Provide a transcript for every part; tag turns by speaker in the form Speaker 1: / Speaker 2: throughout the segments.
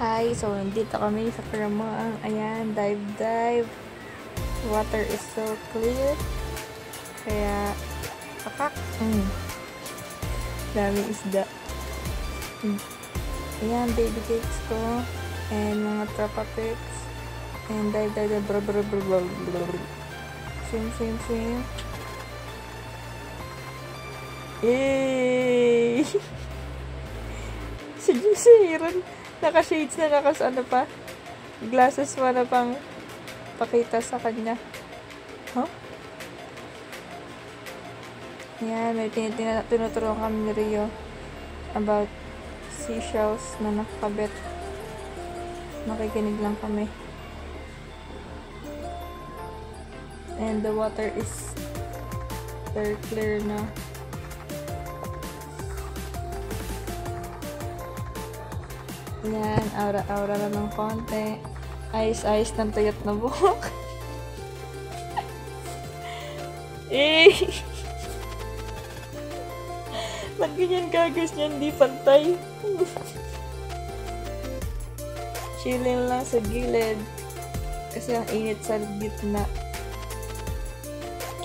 Speaker 1: Hi! So, nandito kami sa Karamoang. Ayan, dive. Water is so clear. Kaya, pakak. Daming isda. Ayan, baby cakes ko. And mga tropa pics. And dive. Swim. Yay! Si Aaron, naka-shades na, ano pa. Glasses pa na pang pakita sa kanya. Huh? Yan, may tinuturuan kami ni Rio about seashells na nakakabit. Makikinig lang kami. And the water is very clear na. Yan, aura na ng konti. Ayos ng tuyot na buhok. Eh! Ba't ganyan gagas niya? Hindi pantay. Chilling lang sa gilid. Kasi ang init sa gitna.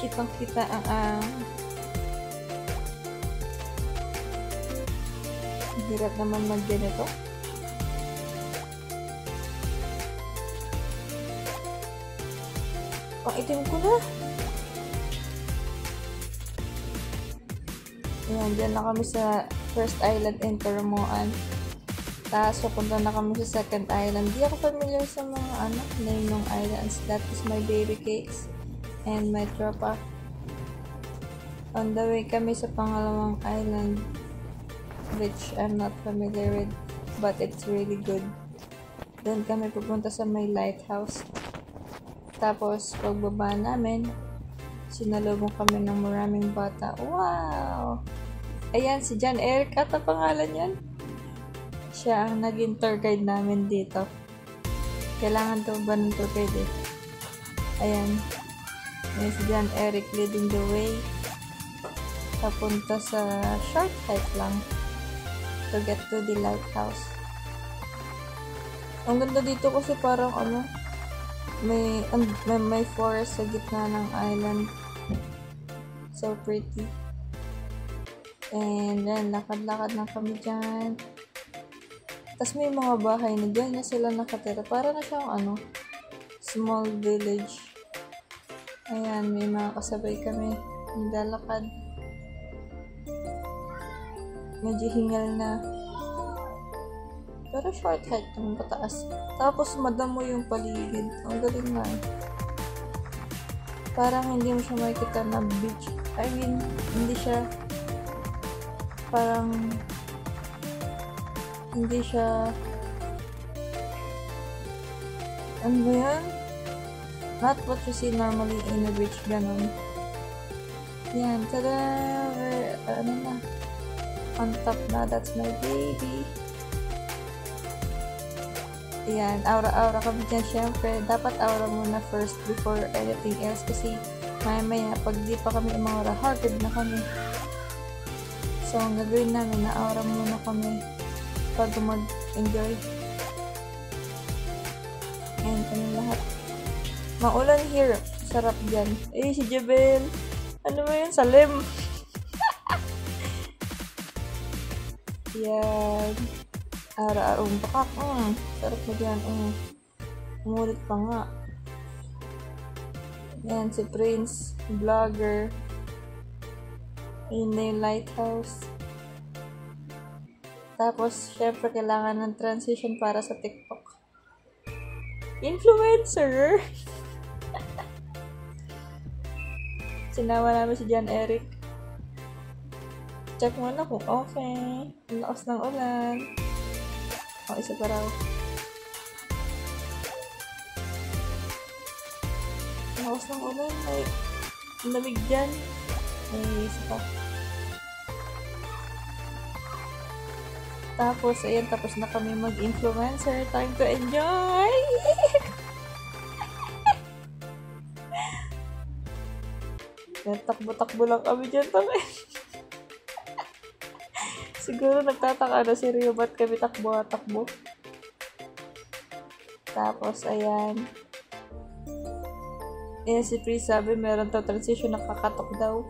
Speaker 1: Kitang-kita ang hirap naman mag-ganito. Itim ko na. Ayan, dyan na kami sa first island in Karamoan. Tapos, papunta na kami sa second island. Di ako familiar sa mga name ng islands. That is my baby cakes and my tropa. On the way kami sa pangalawang island, which I'm not familiar with, but it's really good. Doon kami pupunta sa may lighthouse. Tapos, pagbaba namin, sinalubong kami ng maraming bata. Wow! Ayan, si John Eric ata pangalan yan. Siya ang naging tour guide namin dito. Kailangan to ba ng tour guide eh? Ayan. Ayan si John Eric leading the way. Papunta sa short hike lang to get to the lighthouse. Ang ganda dito kasi parang may forest sa gitna ng island. So pretty. And then, lakad-lakad na kami dyan. Tapos may mga bahay na dyan na sila nakatira. Para na siyang small village. Ayan, may mga kasabay kami. Naglalakad. Medyo hingal na. Pero short hike naman pataas. Tapos madamo yung paligid. Ang galing nga. Parang hindi mo siya makikita na beach. I mean, hindi siya parang hindi siya ano ba yan? Not what you see normally in a beach. Ganon. Yan. Tada! Na. On top na. That's my baby. Ayan, aura kami dyan. Siyempre, dapat aura muna first before anything else. Kasi, maya pag di pa kami umaura, haggard na kami. So, ang gagawin namin, na aura muna kami bago mag-enjoy. Ayan, kami lahat. Maulan here. Sarap dyan. Eh, si Jebel. Ano ba yun? Salim. Ayan. Araw-araw pakak. Sarap mo dyan. Umulit pa nga. Yan, si Prince. Vlogger. Ayun na yung lighthouse. Tapos, syempre, kailangan ng transition para sa TikTok. Influencer! Sinama namin si John Eric. Check mo na kung okay. Ang lakas ng ulan. Isa pa raw. Lakas ng ulan. May lamig dyan. May isa pa. Tapos, ayan. Tapos na kami mag-influencer. Time to enjoy! Takbo-takbo lang kami dyan. Siguro nagtataka na si Rio ba't kami takbo. Tapos, ayan. Ayan si Pri sabi, meron daw transition nakakatok daw.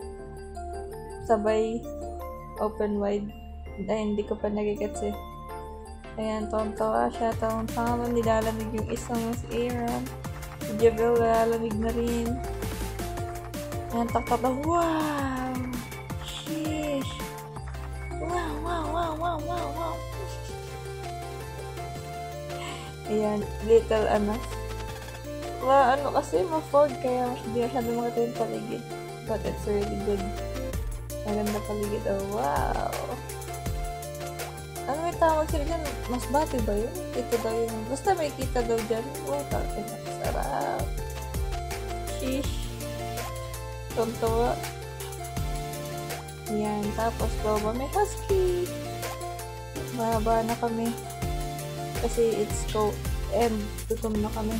Speaker 1: Sabay, open wide. Ay, hindi ko pa nagigets eh. Ayan, tontawa siya. Tawang-tawa, nilalamig yung isang si Aaron. Si Jabel, nilalamig na rin. Ayan, takata. Wow! Sheesh! Wow! Ayan, little kasi ma-fog kaya hindi masyado makita yung paligid. But it's really good. Maganda paligid. Oh, wow! Ano may tawag sila dyan? Mas bati ba yun? Ito daw yun. Basta may kita daw dyan. Oh, talagang nakasarap. Sheesh. Tontawa. Yan. Tapos, baba may husky. Mahaba na kami. Kasi it's cold. And, gutom na kami.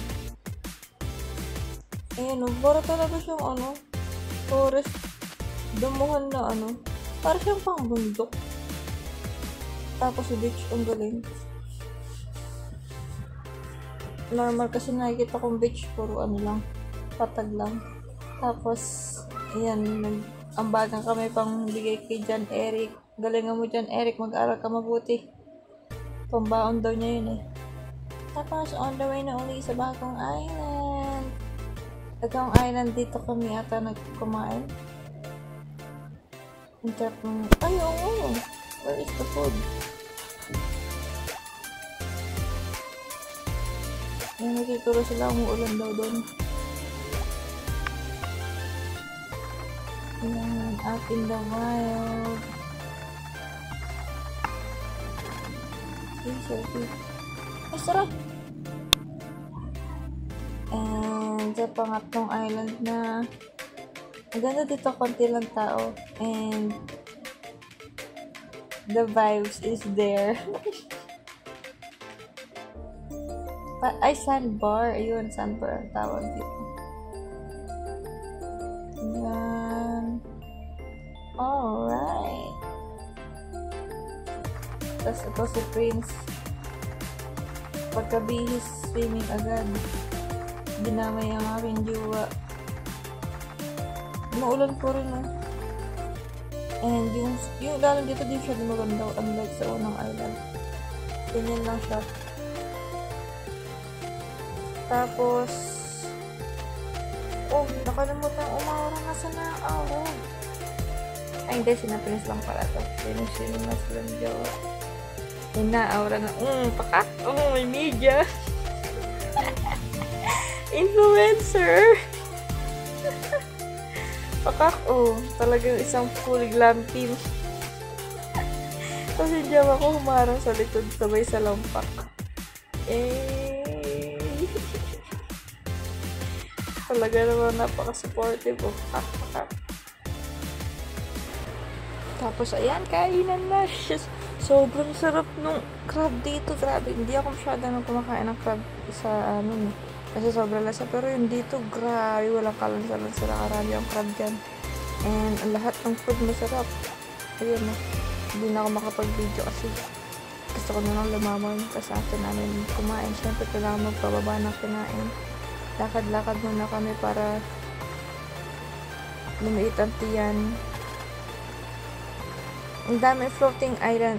Speaker 1: Ayan, para talaga siyang forest. Damuhan na para siyang pang bundok. Tapos yung beach, ang galing. Normal kasi nakikita kong beach, puro lang, patag lang. Tapos, ayan, ambagan kami pang bigay kay John Eric. Galingan mo John Eric, mag-aral ka mabuti. Pambaon daw niya yun eh. Tapos, on the way na uli sa Bagong Island. Bagong Island, dito kami ata nagkumain. Ay, oo. Where is the food? May nakituro sila, umuulan daw doon. Ayan, out in the wild. Selfie. Ay, sarap! And sa pangatlong island na ang ganda dito, konti lang tao. And the vibes is there. Ay, sandbar. Ayun, sandbar ang tawag dito. Yan. Alright. Tapos ito si Prince. Pagkabihis, swimming agad. Dinamay ang aking jowa. Maulan po rin And yung dalam dito din siya maganda, unlike sa unang island. Ganyan lang siya. Tapos nakalimutan umawara na sa naawa. Ay hindi, sinapinis lang pala ito. Sinusin na silang jowa. Inaawra na. Pakak! May media! Influencer! Pakak, talagang isang full glam team. Tapos yung jowa ko humarang sa likod sabay sa lampak. Talaga naman napaka-supportive. Pakak. Tapos ayan, kainan na. Sobrang sarap nung crab dito. Grabe, hindi ako masyadong kumakain ng crab sa kasi sobrang lasa. Pero yung dito, grabe, walang kalansa-lansa. Nakarami ang crab dyan. And lahat ng food masarap. Ayun hindi na ako makapag-video kasi gusto ko na lang lumamang. Kasi after namin kumain, syempre kailangan magpababa ng kinain. Lakad-lakad muna kami para lumiit ang tiyan. Ang dami floating island,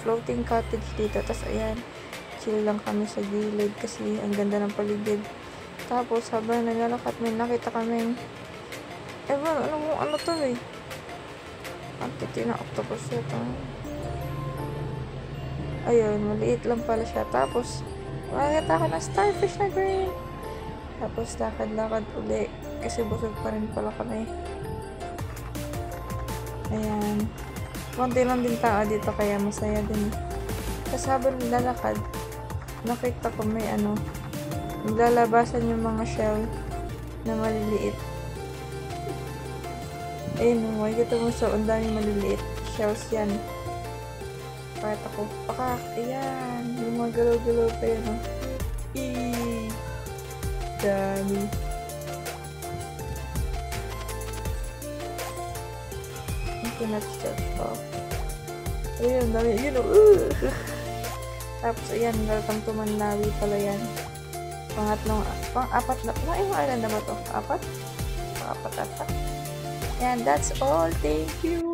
Speaker 1: floating cottage dito. Tapos ayan, chill lang kami sa gilid kasi ang ganda ng paligid. Tapos habang naglalakad, may nakita kaming ano to eh. Ang titi na octopus ito. Ayun, maliit lang pala siya. Tapos makakita ko ng starfish na green. Tapos lakad-lakad uli kasi busog pa rin pala kami. Ayan. Konti lang din tao dito kaya masaya din. Tapos habang naglalakad, nakita ko may naglalabasan yung mga shell na maliliit. Ayun, makikita mo sa ang daming maliliit. Shells yan. Kahit ako, ayan, yung mga galaw-galaw pa yun, dami. Pinat-shell pa. Ayun, dami, Tapos, ayan, galatang tumanlawi pala yan. Pang-apat na, ilang island na ba to? Apat ata. And that's all. Thank you.